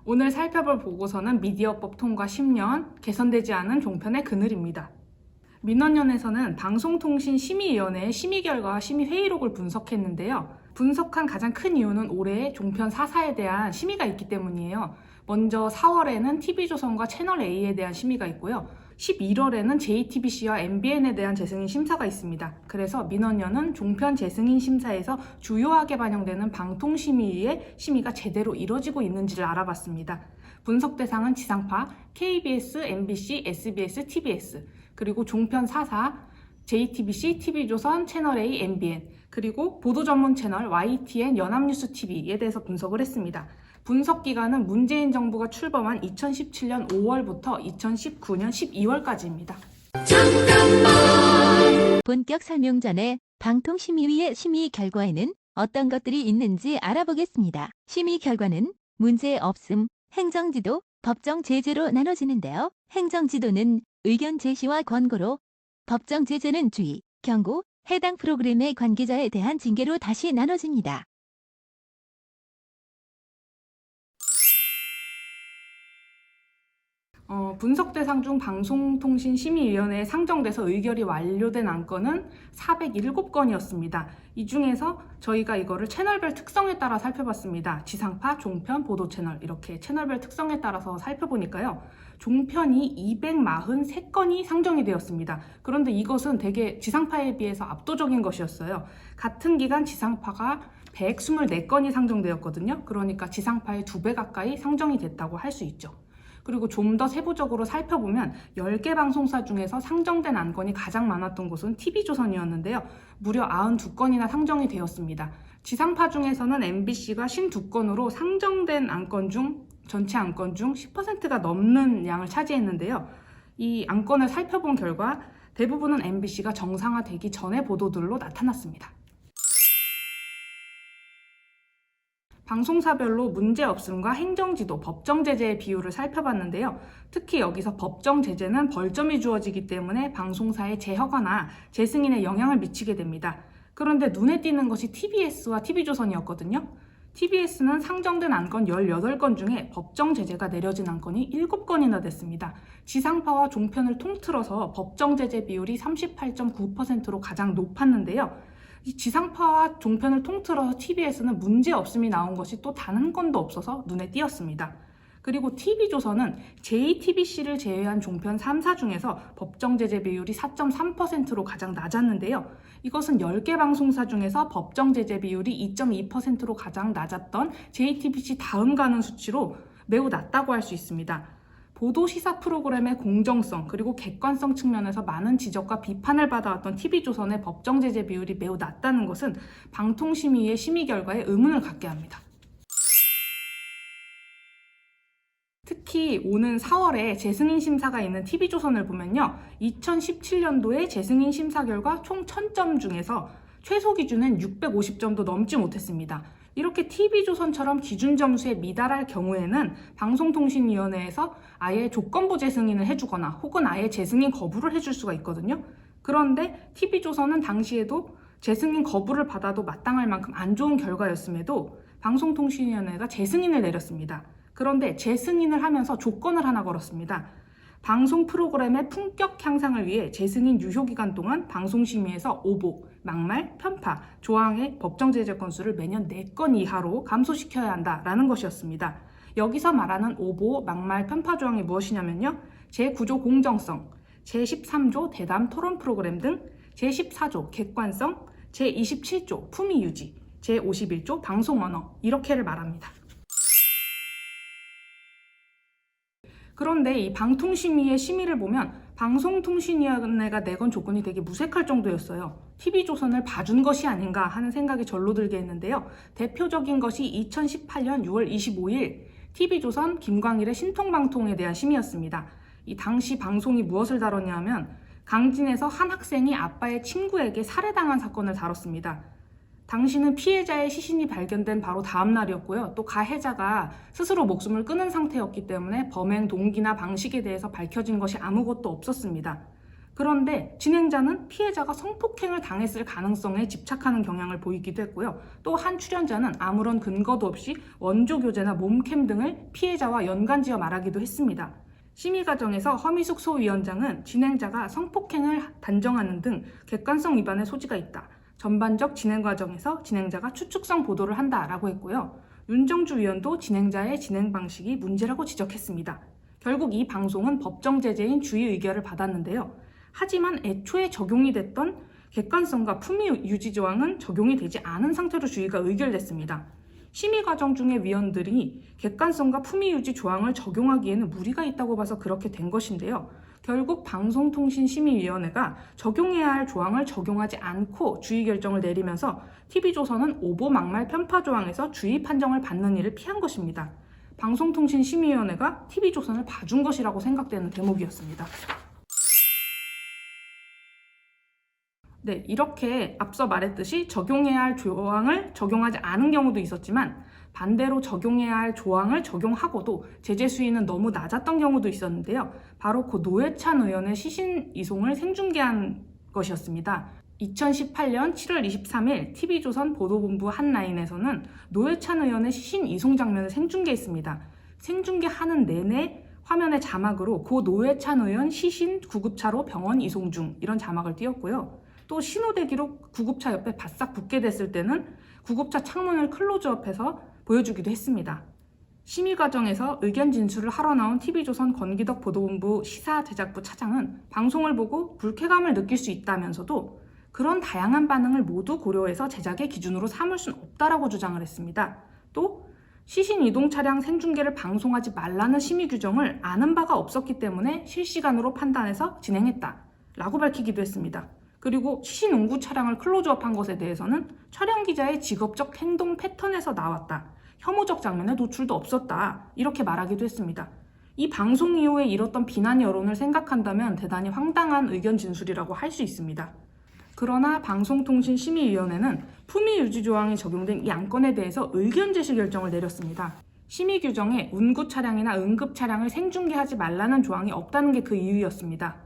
오늘 살펴볼 보고서는 미디어법 통과 10년 개선되지 않은 종편의 그늘입니다. 민원연에서는 방송통신심의위원회의 심의 결과와 심의 회의록을 분석했는데요. 분석한 가장 큰 이유는 올해 종편 4사에 대한 심의가 있기 때문이에요. 먼저 4월에는 TV조선과 채널A에 대한 심의가 있고요. 11월에는 JTBC와 MBN에 대한 재승인 심사가 있습니다. 그래서 민원연은 종편 재승인 심사에서 주요하게 반영되는 방통심의위의 심의가 제대로 이뤄지고 있는지를 알아봤습니다. 분석 대상은 지상파, KBS, MBC, SBS, TBS, 그리고 종편 4사, JTBC, TV조선, 채널A, MBN, 그리고 보도 전문 채널 YTN, 연합뉴스 TV에 대해서 분석을 했습니다. 분석 기간은 문재인 정부가 출범한 2017년 5월부터 2019년 12월까지입니다. 본격 설명 전에 방통심의위의 심의 결과에는 어떤 것들이 있는지 알아보겠습니다. 심의 결과는 문제 없음, 행정지도, 법정 제재로 나눠지는데요. 행정지도는 의견 제시와 권고로, 법정 제재는 주의, 경고, 해당 프로그램의 관계자에 대한 징계로 다시 나눠집니다. 분석 대상 중 방송통신심의위원회에 상정돼서 의결이 완료된 안건은 407건이었습니다. 이 중에서 저희가 이거를 채널별 특성에 따라 살펴봤습니다. 지상파, 종편, 보도채널 이렇게 채널별 특성에 따라서 살펴보니까요. 종편이 243건이 상정이 되었습니다. 그런데 이것은 되게 지상파에 비해서 압도적인 것이었어요. 같은 기간 지상파가 124건이 상정되었거든요. 그러니까 지상파의 2배 가까이 상정이 됐다고 할 수 있죠. 그리고 좀 더 세부적으로 살펴보면 10개 방송사 중에서 상정된 안건이 가장 많았던 곳은 TV조선이었는데요. 무려 92건이나 상정이 되었습니다. 지상파 중에서는 MBC가 52건으로 상정된 안건 중 전체 안건 중 10%가 넘는 양을 차지했는데요. 이 안건을 살펴본 결과 대부분은 MBC가 정상화되기 전의 보도들로 나타났습니다. 방송사별로 문제없음과 행정지도, 법정제재의 비율을 살펴봤는데요. 특히 여기서 법정제재는 벌점이 주어지기 때문에 방송사의 재허가나 재승인에 영향을 미치게 됩니다. 그런데 눈에 띄는 것이 TBS와 TV조선이었거든요. TBS는 상정된 안건 18건 중에 법정제재가 내려진 안건이 7건이나 됐습니다. 지상파와 종편을 통틀어서 법정제재 비율이 38.9%로 가장 높았는데요. 이 지상파와 종편을 통틀어서 TBS는 문제없음이 나온 것이 또 단 한 건도 없어서 눈에 띄었습니다. 그리고 TV조선은 JTBC를 제외한 종편 3사 중에서 법정제재 비율이 4.3%로 가장 낮았는데요. 이것은 10개 방송사 중에서 법정제재 비율이 2.2%로 가장 낮았던 JTBC 다음 가는 수치로 매우 낮다고 할 수 있습니다. 보도 시사 프로그램의 공정성 그리고 객관성 측면에서 많은 지적과 비판을 받아왔던 TV조선의 법정제재 비율이 매우 낮다는 것은 방통심의의 심의 결과에 의문을 갖게 합니다. 특히 오는 4월에 재승인 심사가 있는 TV조선을 보면요. 2017년도에 재승인 심사 결과 총 1000점 중에서 최소 기준은 650점도 넘지 못했습니다. 이렇게 TV조선처럼 기준 점수에 미달할 경우에는 방송통신위원회에서 아예 조건부 재승인을 해주거나 혹은 아예 재승인 거부를 해줄 수가 있거든요. 그런데 TV조선은 당시에도 재승인 거부를 받아도 마땅할 만큼 안 좋은 결과였음에도 방송통신위원회가 재승인을 내렸습니다. 그런데 재승인을 하면서 조건을 하나 걸었습니다. 방송 프로그램의 품격 향상을 위해 재승인 유효기간 동안 방송심의에서 오보, 막말, 편파, 조항의 법정제재 건수를 매년 4건 이하로 감소시켜야 한다라는 것이었습니다. 여기서 말하는 오보, 막말, 편파 조항이 무엇이냐면요. 제9조 공정성, 제13조 대담 토론 프로그램 등 제14조 객관성, 제27조 품위 유지, 제51조 방송 언어 이렇게를 말합니다. 그런데 이 방통심의의 심의를 보면 방송통신위원회가 내건 조건이 되게 무색할 정도였어요. TV조선을 봐준 것이 아닌가 하는 생각이 절로 들게 했는데요. 대표적인 것이 2018년 6월 25일 TV조선 김광일의 신통방통에 대한 심의였습니다. 이 당시 방송이 무엇을 다뤘냐면 강진에서 한 학생이 아빠의 친구에게 살해당한 사건을 다뤘습니다. 당시는 피해자의 시신이 발견된 바로 다음 날이었고요. 또 가해자가 스스로 목숨을 끊은 상태였기 때문에 범행 동기나 방식에 대해서 밝혀진 것이 아무것도 없었습니다. 그런데 진행자는 피해자가 성폭행을 당했을 가능성에 집착하는 경향을 보이기도 했고요. 또 한 출연자는 아무런 근거도 없이 원조교제나 몸캠 등을 피해자와 연관지어 말하기도 했습니다. 심의 과정에서 허미숙 소위원장은 진행자가 성폭행을 단정하는 등 객관성 위반의 소지가 있다. 전반적 진행 과정에서 진행자가 추측성 보도를 한다라고 했고요. 윤정주 위원도 진행자의 진행 방식이 문제라고 지적했습니다. 결국 이 방송은 법정 제재인 주의 의결을 받았는데요. 하지만 애초에 적용이 됐던 객관성과 품위 유지 조항은 적용이 되지 않은 상태로 주의가 의결됐습니다. 심의 과정 중에 위원들이 객관성과 품위 유지 조항을 적용하기에는 무리가 있다고 봐서 그렇게 된 것인데요. 결국 방송통신심의위원회가 적용해야 할 조항을 적용하지 않고 주의 결정을 내리면서 TV조선은 오보 막말 편파 조항에서 주의 판정을 받는 일을 피한 것입니다. 방송통신심의위원회가 TV조선을 봐준 것이라고 생각되는 대목이었습니다. 네, 이렇게 앞서 말했듯이 적용해야 할 조항을 적용하지 않은 경우도 있었지만 반대로 적용해야 할 조항을 적용하고도 제재 수위는 너무 낮았던 경우도 있었는데요. 바로 그 노회찬 의원의 시신 이송을 생중계한 것이었습니다. 2018년 7월 23일 TV조선 보도본부 한 라인에서는 노회찬 의원의 시신 이송 장면을 생중계했습니다. 생중계하는 내내 화면의 자막으로 고 노회찬 의원 시신 구급차로 병원 이송 중 이런 자막을 띄웠고요. 또 신호대기로 구급차 옆에 바싹 붙게 됐을 때는 구급차 창문을 클로즈업해서 보여주기도 했습니다. 심의 과정에서 의견 진술을 하러 나온 TV조선 권기덕 보도본부 시사제작부 차장은 방송을 보고 불쾌감을 느낄 수 있다면서도 그런 다양한 반응을 모두 고려해서 제작의 기준으로 삼을 수는 없다라고 주장을 했습니다. 또 시신 이동 차량 생중계를 방송하지 말라는 심의 규정을 아는 바가 없었기 때문에 실시간으로 판단해서 진행했다라고 밝히기도 했습니다. 그리고 시신 운구 차량을 클로즈업한 것에 대해서는 촬영 기자의 직업적 행동 패턴에서 나왔다. 혐오적 장면에 노출도 없었다. 이렇게 말하기도 했습니다. 이 방송 이후에 일었던 비난 여론을 생각한다면 대단히 황당한 의견 진술이라고 할 수 있습니다. 그러나 방송통신심의위원회는 품위 유지 조항이 적용된 이 안건에 대해서 의견 제시 결정을 내렸습니다. 심의 규정에 운구 차량이나 응급 차량을 생중계하지 말라는 조항이 없다는 게 그 이유였습니다.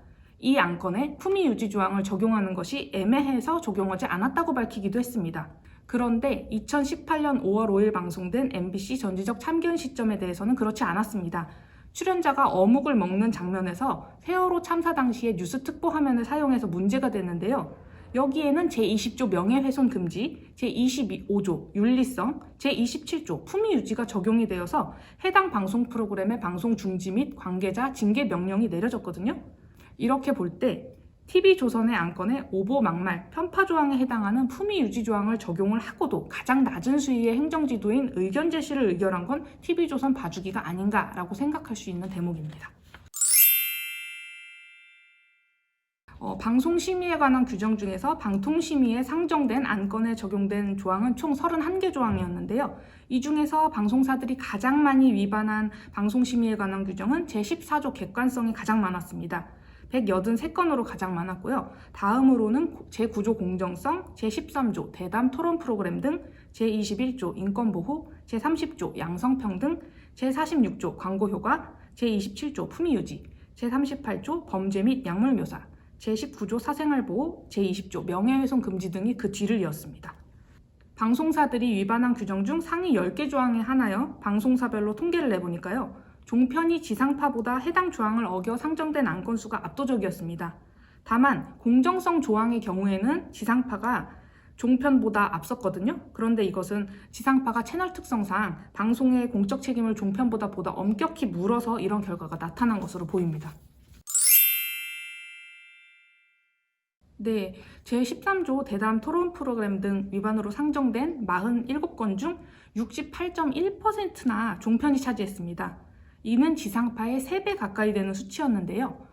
이 안건에 품위 유지 조항을 적용하는 것이 애매해서 적용하지 않았다고 밝히기도 했습니다. 그런데 2018년 5월 5일 방송된 MBC 전지적 참견 시점에 대해서는 그렇지 않았습니다. 출연자가 어묵을 먹는 장면에서 세월호 참사 당시에 뉴스 특보 화면을 사용해서 문제가 됐는데요. 여기에는 제20조 명예훼손 금지, 제25조 윤리성, 제27조 품위 유지가 적용이 되어서 해당 방송 프로그램의 방송 중지 및 관계자 징계 명령이 내려졌거든요. 이렇게 볼 때 TV조선의 안건에 오보 막말, 편파 조항에 해당하는 품위 유지 조항을 적용을 하고도 가장 낮은 수위의 행정지도인 의견 제시를 의결한 건 TV조선 봐주기가 아닌가라고 생각할 수 있는 대목입니다. 방송심의에 관한 규정 중에서 방통심의에 상정된 안건에 적용된 조항은 총 31개 조항이었는데요. 이 중에서 방송사들이 가장 많이 위반한 방송심의에 관한 규정은 제14조 객관성이 가장 많았습니다. 183건으로 가장 많았고요. 다음으로는 제9조 공정성, 제13조 대담 토론 프로그램 등 제21조 인권보호, 제30조 양성평등, 제46조 광고효과, 제27조 품위유지, 제38조 범죄 및 약물묘사, 제19조 사생활보호, 제20조 명예훼손 금지 등이 그 뒤를 이었습니다. 방송사들이 위반한 규정 중 상위 10개 조항에 하나여 방송사별로 통계를 내보니까요. 종편이 지상파보다 해당 조항을 어겨 상정된 안건 수가 압도적이었습니다. 다만 공정성 조항의 경우에는 지상파가 종편보다 앞섰거든요. 그런데 이것은 지상파가 채널 특성상 방송의 공적 책임을 종편보다 보다 엄격히 물어서 이런 결과가 나타난 것으로 보입니다. 네, 제13조 대담 토론 프로그램 등 위반으로 상정된 47건 중 68.1%나 종편이 차지했습니다. 이는 지상파의 3배 가까이 되는 수치였는데요.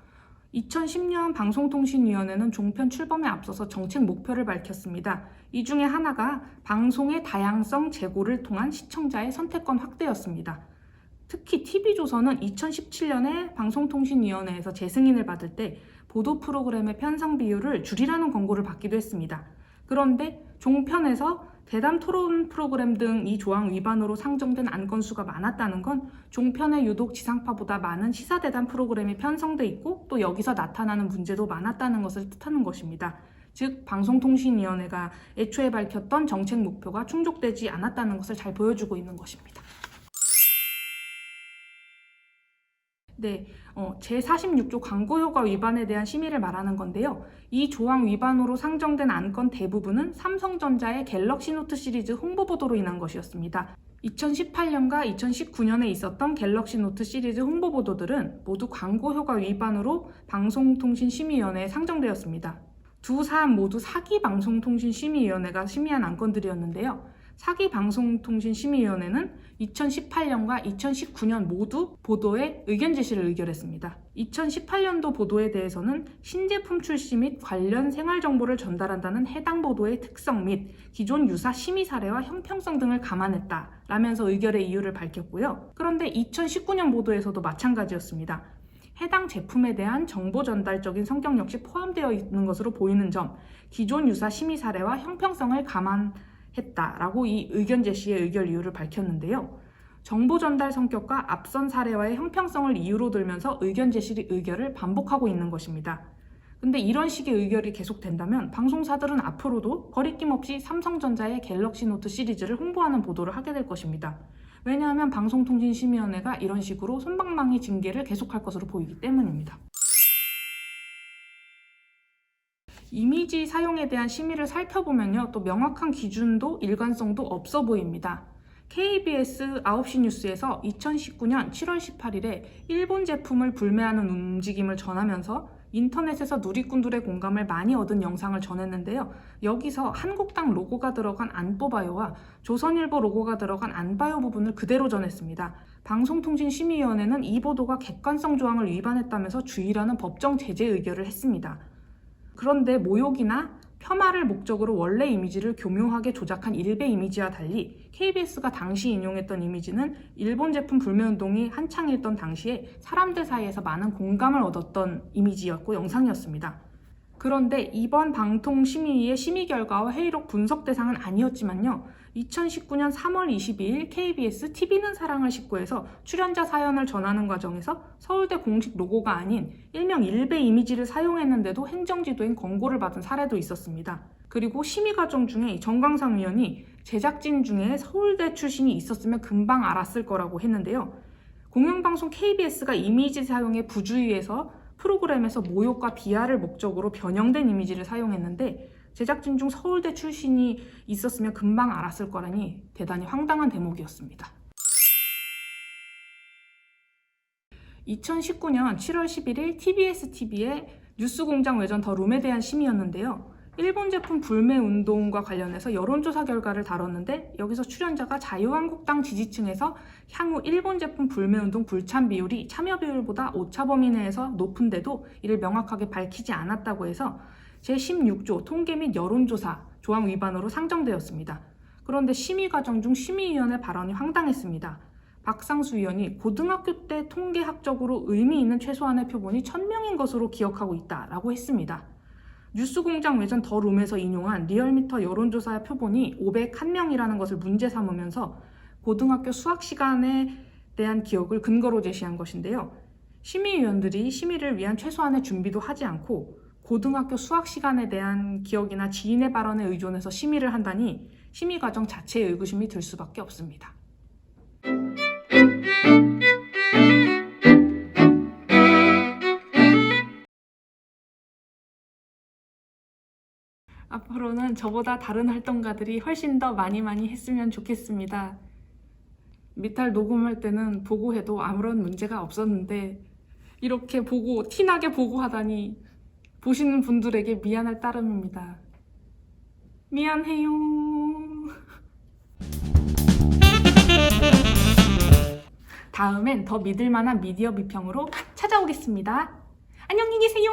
2010년 방송통신위원회는 종편 출범에 앞서서 정책 목표를 밝혔습니다. 이 중에 하나가 방송의 다양성 제고를 통한 시청자의 선택권 확대였습니다. 특히 TV조선은 2017년에 방송통신위원회에서 재승인을 받을 때 보도 프로그램의 편성 비율을 줄이라는 권고를 받기도 했습니다. 그런데 종편에서 대담 토론 프로그램 등 이 조항 위반으로 상정된 안건 수가 많았다는 건 종편에 유독 지상파보다 많은 시사대담 프로그램이 편성돼 있고 또 여기서 나타나는 문제도 많았다는 것을 뜻하는 것입니다. 즉 방송통신위원회가 애초에 밝혔던 정책 목표가 충족되지 않았다는 것을 잘 보여주고 있는 것입니다. 네, 제46조 광고효과 위반에 대한 심의를 말하는 건데요. 이 조항 위반으로 상정된 안건 대부분은 삼성전자의 갤럭시 노트 시리즈 홍보보도로 인한 것이었습니다. 2018년과 2019년에 있었던 갤럭시 노트 시리즈 홍보보도들은 모두 광고효과 위반으로 방송통신심의위원회에 상정되었습니다. 두 사안 모두 사기방송통신심의위원회가 심의한 안건들이었는데요. 사기방송통신심의위원회는 2018년과 2019년 모두 보도에 의견 제시를 의결했습니다. 2018년도 보도에 대해서는 신제품 출시 및 관련 생활정보를 전달한다는 해당 보도의 특성 및 기존 유사 심의 사례와 형평성 등을 감안했다라면서 의결의 이유를 밝혔고요. 그런데 2019년 보도에서도 마찬가지였습니다. 해당 제품에 대한 정보 전달적인 성격 역시 포함되어 있는 것으로 보이는 점, 기존 유사 심의 사례와 형평성을 감안했다라고 이 의견 제시의 의결 이유를 밝혔는데요. 정보 전달 성격과 앞선 사례와의 형평성을 이유로 들면서 의견 제시 의결을 반복하고 있는 것입니다. 근데 이런 식의 의결이 계속된다면 방송사들은 앞으로도 거리낌 없이 삼성전자의 갤럭시 노트 시리즈를 홍보하는 보도를 하게 될 것입니다. 왜냐하면 방송통신심의위원회가 이런 식으로 솜방망이 징계를 계속할 것으로 보이기 때문입니다. 이미지 사용에 대한 심의를 살펴보면요. 또 명확한 기준도 일관성도 없어 보입니다. KBS 9시 뉴스에서 2019년 7월 18일에 일본 제품을 불매하는 움직임을 전하면서 인터넷에서 누리꾼들의 공감을 많이 얻은 영상을 전했는데요. 여기서 한국당 로고가 들어간 안뽑아요와 조선일보 로고가 들어간 안봐요 부분을 그대로 전했습니다. 방송통신심의위원회는 이 보도가 객관성 조항을 위반했다면서 주의라는 법정 제재 의결을 했습니다. 그런데 모욕이나 폄하를 목적으로 원래 이미지를 교묘하게 조작한 일베 이미지와 달리 KBS가 당시 인용했던 이미지는 일본 제품 불매운동이 한창이었던 당시에 사람들 사이에서 많은 공감을 얻었던 이미지였고 영상이었습니다. 그런데 이번 방통심의위의 심의 결과와 회의록 분석 대상은 아니었지만요. 2019년 3월 22일 KBS TV는 사랑을 싣고에서 출연자 사연을 전하는 과정에서 서울대 공식 로고가 아닌 일명 일베 이미지를 사용했는데도 행정지도엔 권고를 받은 사례도 있었습니다. 그리고 심의 과정 중에 정광상 위원이 제작진 중에 서울대 출신이 있었으면 금방 알았을 거라고 했는데요. 공영방송 KBS가 이미지 사용에 부주의해서 프로그램에서 모욕과 비하를 목적으로 변형된 이미지를 사용했는데 제작진 중 서울대 출신이 있었으면 금방 알았을 거라니 대단히 황당한 대목이었습니다. 2019년 7월 11일 TBS TV의 뉴스공장 외전 더 룸에 대한 심의였는데요. 일본 제품 불매 운동과 관련해서 여론조사 결과를 다뤘는데 여기서 출연자가 자유한국당 지지층에서 향후 일본 제품 불매 운동 불참 비율이 참여 비율보다 오차 범위 내에서 높은데도 이를 명확하게 밝히지 않았다고 해서 제16조 통계 및 여론조사 조항 위반으로 상정되었습니다. 그런데 심의 과정 중 심의위원의 발언이 황당했습니다. 박상수 위원이 고등학교 때 통계학적으로 의미 있는 최소한의 표본이 1000명인 것으로 기억하고 있다라고 했습니다. 뉴스공장 외전 더 룸에서 인용한 리얼미터 여론조사의 표본이 501명이라는 것을 문제 삼으면서 고등학교 수학 시간에 대한 기억을 근거로 제시한 것인데요. 심의위원들이 심의를 위한 최소한의 준비도 하지 않고 고등학교 수학 시간에 대한 기억이나 지인의 발언에 의존해서 심의를 한다니 심의 과정 자체에 의구심이 들 수밖에 없습니다. 앞으로는 저보다 다른 활동가들이 훨씬 더 많이 했으면 좋겠습니다. 미탈 녹음할 때는 보고해도 아무런 문제가 없었는데 이렇게 티나게 보고하다니 보시는 분들에게 미안할 따름입니다. 미안해요. 다음엔 더 믿을만한 미디어 비평으로 찾아오겠습니다. 안녕히 계세요.